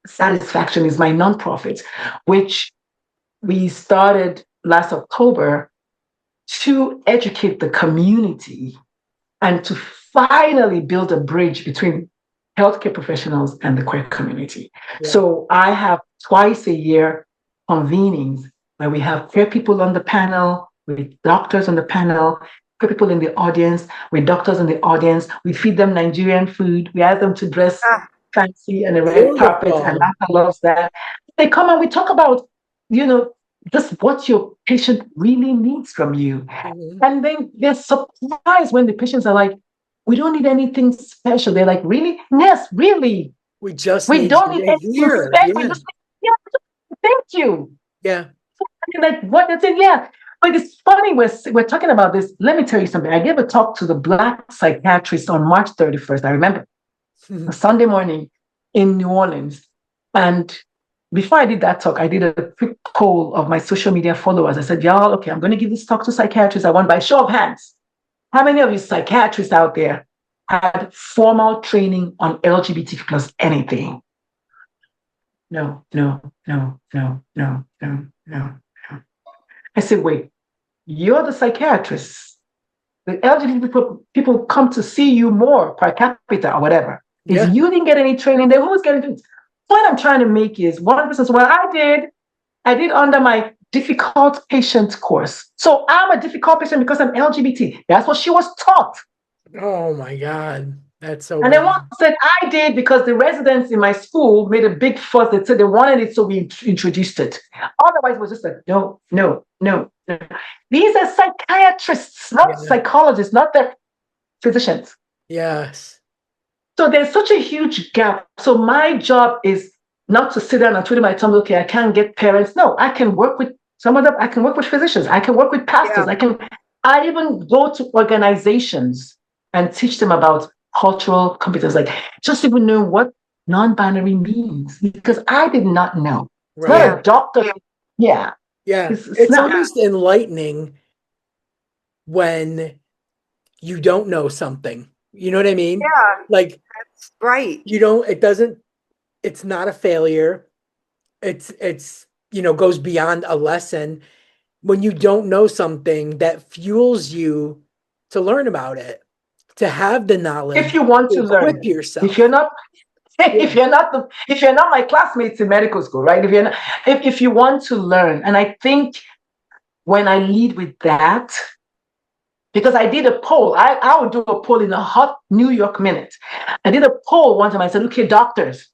satisfaction is my nonprofit, which we started last October to educate the community and to finally build a bridge between healthcare professionals and the queer community. Yeah. So I have twice a year convenings where we have queer people on the panel, with doctors on the panel, queer people in the audience, with doctors in the audience. We feed them Nigerian food. We ask them to dress fancy and a red carpet, and Martha loves that. They come and we talk about, just what your patient really needs from you. Mm-hmm. And then they're surprised when the patients are like, "We don't need anything special." They're like, "Really?" "Yes, really. We don't need anything special. Yeah, thank you." Yeah. So, like, what? I said, yeah. But it's funny, we're talking about this. Let me tell you something. I gave a talk to the Black psychiatrist on March 31st. I remember a Sunday morning in New Orleans. And before I did that talk, I did a quick poll of my social media followers. I said, "Y'all, okay, I'm going to give this talk to psychiatrists. I want by show of hands. How many of you psychiatrists out there had formal training on LGBTQ plus anything?" No. I said, wait, you're the psychiatrist. The LGBT people come to see you more per capita or whatever. Yeah. If you didn't get any training, then who's getting it? What I'm trying to make is one person says, well, I did under my difficult patient course. So I'm a difficult patient because I'm LGBT. That's what she was taught. Oh my God. That's so And bad. then one said, I did because the residents in my school made a big fuss. They said they wanted it, so we introduced it. Otherwise, it was just like, no, no, no, no. These are psychiatrists, not psychologists, not the physicians. Yes. So there's such a huge gap. So my job is not to sit down and twiddle my thumb, okay, I can't get parents. No, I can work with some of them. I can work with physicians. I can work with pastors. I even go to organizations and teach them about cultural competence, like just even know what non-binary means, because I did not know. It's not a doctor. Yeah. Yeah. It's not. Almost enlightening when you don't know something. You know what I mean? Yeah. Like, That's right. it's not a failure. It's goes beyond a lesson. When you don't know something, that fuels you to learn about it, to have the knowledge. If you want to learn, equip yourself. If you're not my classmates in medical school, right? If you want to learn, and I think when I lead with that, because I did a poll, I would do a poll in a hot New York minute. I did a poll one time. I said, okay, doctors,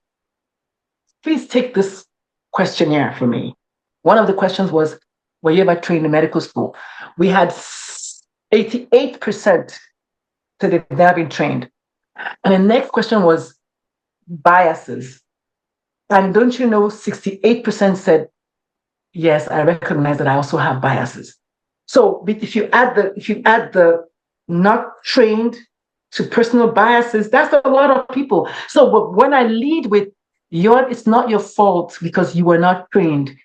please take this questionnaire for me. One of the questions was, were you ever trained in medical school? We had 88% said they've never been trained. And the next question was biases. And don't you know, 68% said, yes, I recognize that I also have biases. So if you add the not trained to personal biases, that's a lot of people. So but when I lead with it's not your fault because you were not trained.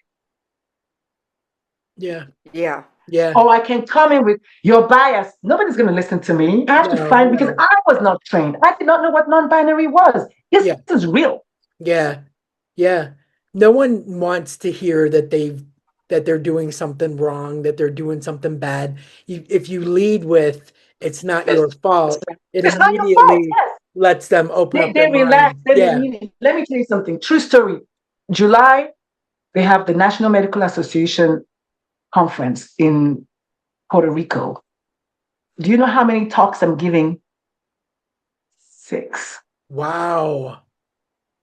Yeah. Yeah. Yeah. Or I can come in with your bias. Nobody's going to listen to me. I have to find because I was not trained. I did not know what non-binary was. This is real. Yeah. Yeah. No one wants to hear that they're doing something wrong, that they're doing something bad. If you lead with, it's not your fault, it immediately lets them open up their relax. mind. Let me tell you something. True story. July, they have the National Medical Association conference in Puerto Rico. Do you know how many talks I'm giving? 6. Wow.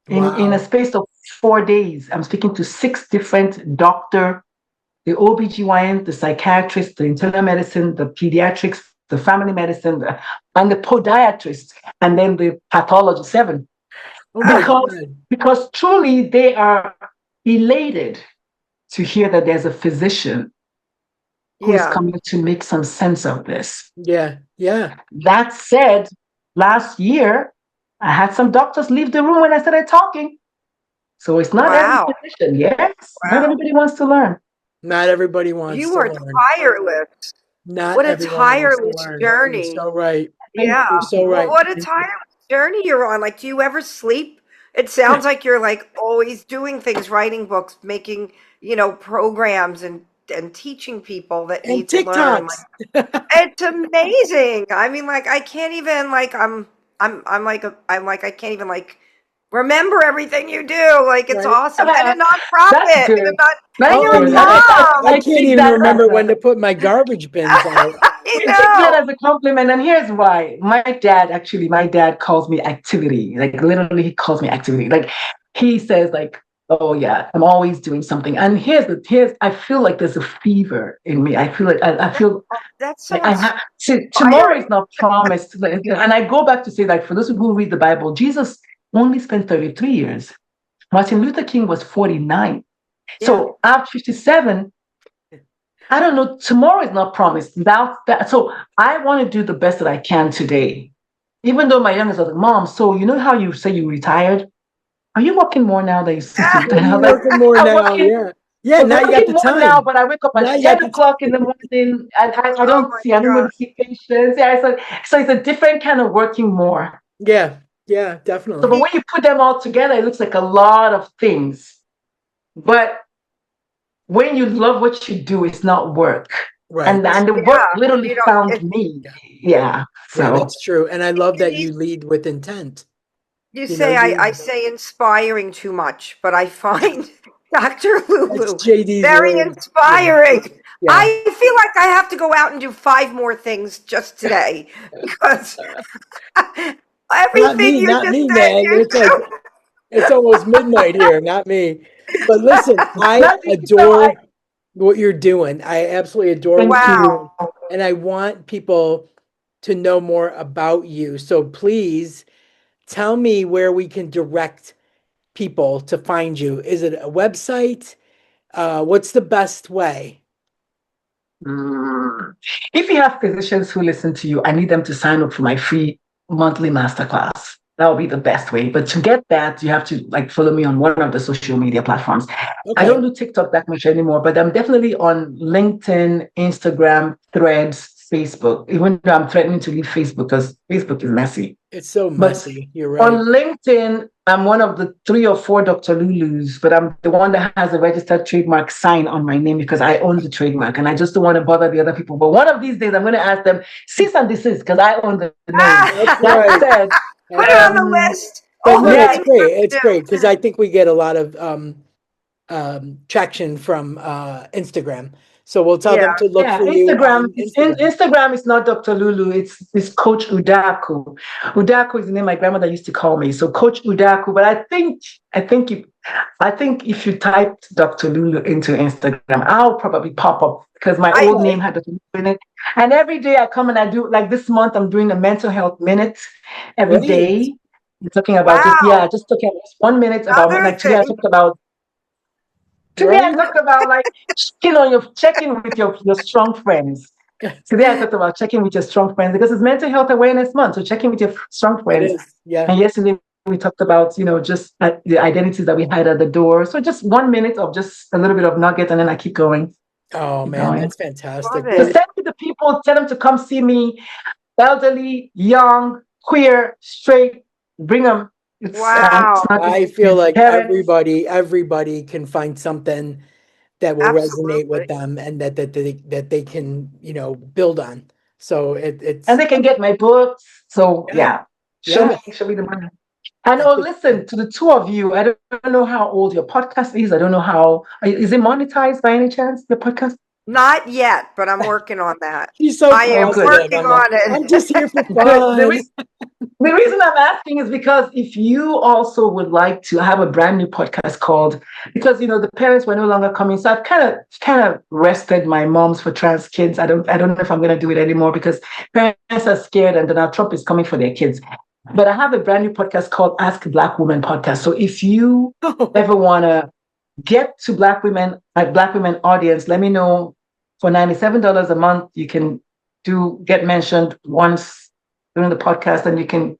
In a space of 4 days, I'm speaking to 6 different doctors, the OBGYN, the psychiatrist, the internal medicine, the pediatrics, the family medicine, and the podiatrist, and then the pathologist, 7. Because truly they are elated to hear that there's a physician who's coming to make some sense of this. Yeah. That said, last year, I had some doctors leave the room when I started talking. So it's not every physician. Yes, not everybody wants to learn. Not everybody wants to learn. You are tireless. What a tireless journey. You're so right. Yeah. You're so right. What a tireless journey you're on. Like, do you ever sleep? It sounds like you're like always doing things, writing books, making, programs and teaching people that need to learn. Like, it's amazing. I mean, like, I can't even like I can't even like remember everything you do. Like, it's awesome. And a nonprofit. I can't even remember when to put my garbage bins out. I take that as a compliment, and here's why. My dad calls me activity. Like, literally, he calls me activity. Like, he says, like, oh yeah, I'm always doing something. And I feel like there's a fever in me. I feel like I feel that's so like tomorrow is not promised. And I go back to say, like, for those who read the Bible, Jesus only spent 33 years. Martin Luther King was 49. Yeah. So I'm 57. I don't know. Tomorrow is not promised. So I want to do the best that I can today. Even though my youngest was like, Mom, so you know how you say you retired? Are you working more now than you used to? I'm working more now, Yeah, now you got the time. Now, but I wake up at 10 o'clock in the morning, and I don't see patients. Yeah, so it's a different kind of working more. Yeah, definitely. So, but when you put them all together, it looks like a lot of things. But when you love what you do, it's not work. Right. And the work literally you don't- found me. Yeah. So Yeah, that's true. And I love that you lead with intent. You You say know, you- I say inspiring too much, but I find Dr. Lulu That's JD's very word. inspiring. Yeah. I feel like I have to go out and do 5 more things just today because everything you not just me, said, man. you It's like do. it's almost midnight here, not me. But listen, I Not you, adore what you're doing. I absolutely adore what you're doing. Wow. And I want people to know more about you. So please tell me where we can direct people to find you. Is it a website? What's the best way? If you have physicians who listen to you, I need them to sign up for my free monthly masterclass. That would be the best way. But to get that, you have to like follow me on one of the social media platforms. I don't do TikTok that much anymore, but I'm definitely on LinkedIn, Instagram, Threads, Facebook, even though I'm threatening to leave Facebook because Facebook is messy. It's so But messy. You're on right. LinkedIn, I'm one of the 3 or 4 Dr. Lulus, but I'm the one that has a registered trademark sign on my name because I own the trademark and I just don't want to bother the other people. But one of these days, I'm going to ask them, cease and desist, because I own the name. That's That right. said, Put it on the list. But All no, the it's things great. to It's do. great because I think we get a lot of traction from Instagram. So we'll tell them Yeah. to look yeah, for you Instagram. on Instagram. Instagram is not Dr. Lulu. It's Coach Udaku. Udaku is the name my grandmother used to call me. So Coach Udaku. But I think if you typed Dr. Lulu into Instagram, I'll probably pop up because my old name had Dr. Lulu in it. And every day I come and I do, like this month, I'm doing a mental health minute every Great. day. You're talking about just just talking about 1 minute about Another like today I thing. talked about Today I Right? talked about like checking with your strong friends. Today I talked about checking with your strong friends because it's Mental Health Awareness Month. So checking with your strong It friends. is. Yeah. And yesterday we talked about just the identities that we had at the door. So just 1 minute of just a little bit of nugget, and then I keep going. Oh Keep man, going. that's fantastic. Love So it. send me the people. Tell them to come see me. Elderly, young, queer, straight. Bring them. It's Wow. not I feel like parents. everybody can find something that will resonate with Absolutely. them and that they can, build on. So it's And they can get my books. So yeah. show Yeah. me the money. And listen to the 2 of you. I don't know how old your podcast is. I don't know how is it monetized by any chance? Your podcast? Not yet, but I'm working on that. She's so I am positive. working I'm like, on it. I'm just here for Good. fun. The reason I'm asking is because if you also would like to have a brand new podcast called, because the parents were no longer coming, so I've kind of rested my moms for trans kids. I don't know if I'm going to do it anymore because parents are scared and Donald Trump is coming for their kids. But I have a brand new podcast called Ask Black Women Podcast. So if you ever want to get to Black women, Black women audience, let me know. For $97 a month, you can get mentioned once during the podcast, and you can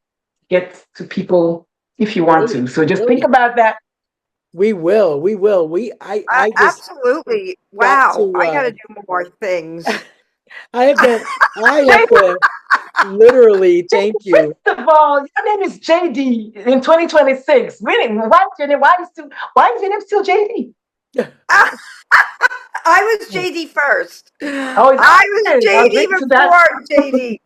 get to people if you want to. So just think about that. We will. I just Absolutely. got Wow. to I got to do more things. I have to literally thank you. First of all, your name is JD in 2026. Really? Why is your name still JD? I was JD first. Oh, I was I'll JD get to that. before JD.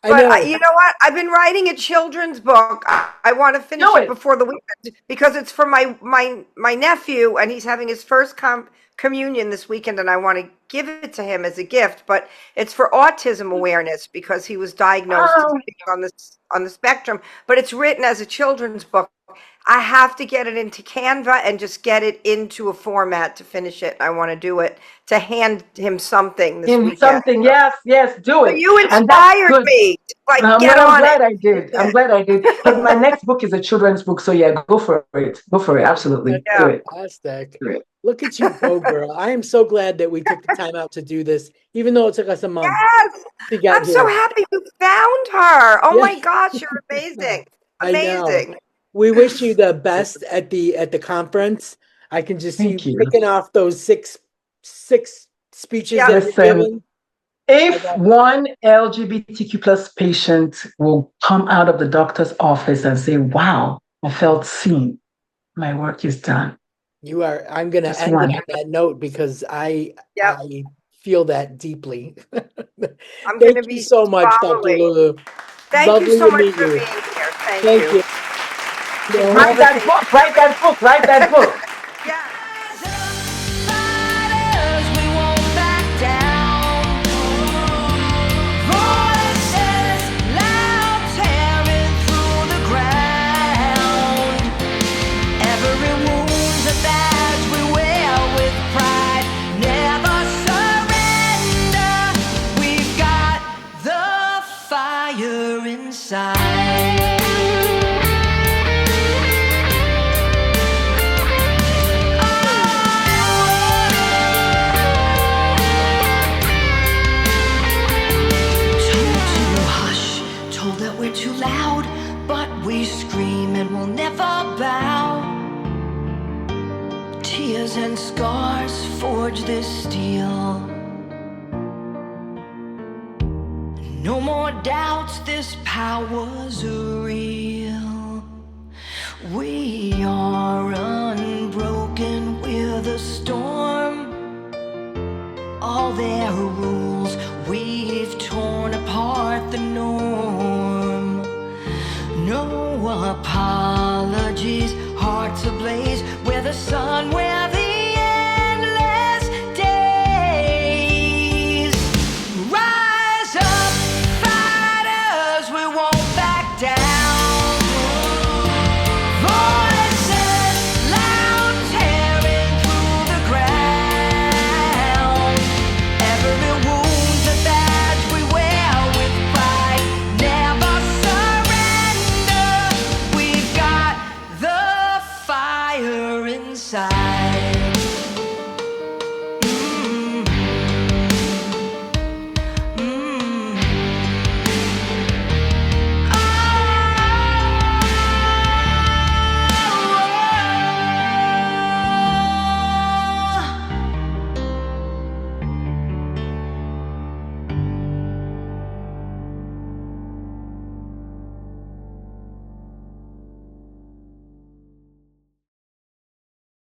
I But know. you know what? I've been writing a children's book. I want to finish Do it it. before the weekend because it's for my nephew, and he's having his first communion this weekend, and I want to give it to him as a gift. But it's for autism awareness because he was diagnosed as Oh. being on the spectrum. But it's written as a children's book. I have to get it into Canva and just get it into a format to finish it. I want to do it to hand him something this weekend. Something, yes, do it. You And that's inspired good. me. Like, I'm get on glad it. I did. I'm glad I did. Because my next book is a children's book. So yeah, go for it. Go for it. Absolutely. That's Do it. fantastic. Do it. Look at you go, girl. I am so glad that we took the time out to do this, even though it took us a month Yes. to get I'm so here. happy you found her. Oh Yeah. my gosh, you're amazing. I know. Amazing. We wish you the best at the conference. I can just see Thank you. picking off those six speeches Yeah. that you're Listen, giving. if one LGBTQ plus patient will come out of the doctor's office and say, wow, I felt seen, my work is done. You are. I'm going to Just end one. it on that note because Yep. I feel that deeply. I'm going to Thank you be so much, Dr. following. Lulu. Thank you Lovely so to much meet for you. being here. Thank Thank you. you. No, All Write the that things. book, write that book, write that book. Yeah. Fighters, we won't back down. Voices loud, tearing through the ground. Every wound's a badge we wear with pride. Never surrender. We've got the fire inside. Told to hush, told that we're too loud, but we scream and we'll never bow. Tears and scars forge this steel. No more doubts, this power's real. We are unbroken, we're the storm. All their rules, we've torn apart the norm. No apologies, hearts ablaze. We're the sun, we're the endless days. Rise up, fighters, we won't back down.